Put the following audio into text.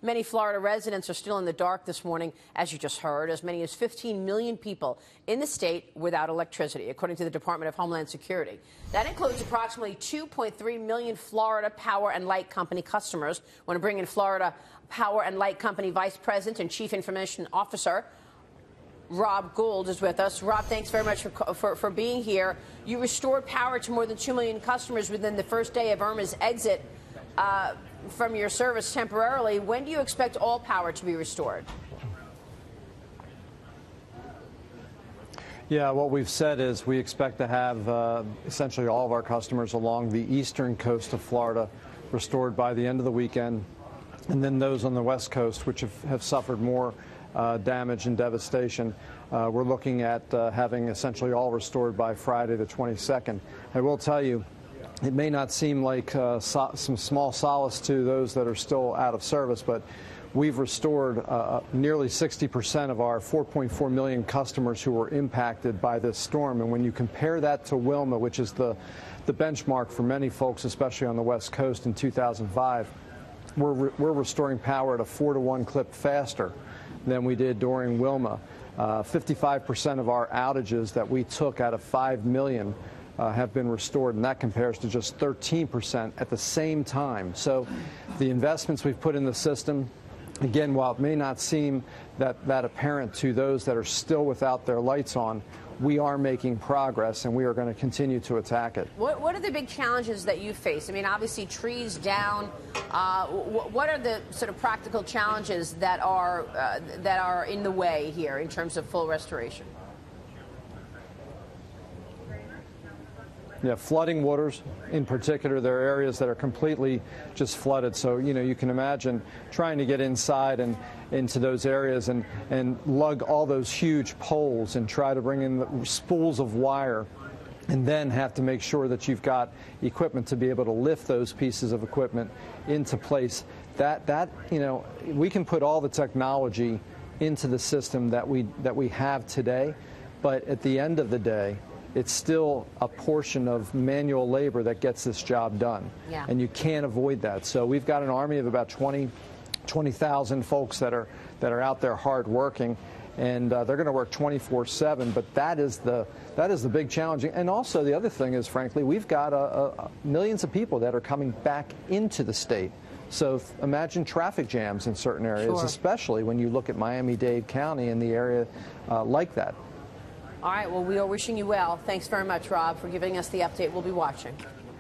Many Florida residents are still in the dark this morning, as you just heard. As many as 15 million people in the state without electricity, according to the Department of Homeland Security. That includes approximately 2.3 million Florida Power and Light Company customers. I want to bring in Florida Power and Light Company Vice President and Chief Information Officer Rob Gould is with us. Rob, thanks very much for being here. You restored power to more than 2 million customers within the first day of Irma's exit from your service temporarily. When do you expect all power to be restored? Yeah, what we've said is we expect to have essentially all of our customers along the eastern coast of Florida restored by the end of the weekend, and then those on the west coast, which have suffered more damage and devastation, we're looking at having essentially all restored by Friday the 22nd. I will tell you, it may not seem like some small solace to those that are still out of service, but we've restored nearly 60% of our 4.4 million customers who were impacted by this storm. And when you compare that to Wilma, which is the benchmark for many folks, especially on the West Coast in 2005, we're restoring power at a 4-to-1 clip faster than we did during Wilma. 55% of our outages that we took out of 5 million have been restored, and that compares to just 13% at the same time. So the investments we've put in the system, again, while it may not seem that apparent to those that are still without their lights on, we are making progress, and we are going to continue to attack it. What are the big challenges that you face? I mean, obviously, trees down. What are the sort of practical challenges that are in the way here in terms of full restoration? Yeah, flooding waters in particular. There are areas that are completely just flooded. So, you can imagine trying to get inside and into those areas and lug all those huge poles and try to bring in the spools of wire, and then have to make sure that you've got equipment to be able to lift those pieces of equipment into place. We can put all the technology into the system that we have today, but at the end of the day, it's still a portion of manual labor that gets this job done. Yeah. And you can't avoid that. So we've got an army of about 20,000 folks that are out there hard working, and they're going to work 24/7. But that is the big challenge. And also the other thing is, frankly, we've got millions of people that are coming back into the state. So imagine traffic jams in certain areas, Sure. Especially when you look at Miami-Dade County and the area like that. All right, well, we are wishing you well. Thanks very much, Rob, for giving us the update. We'll be watching.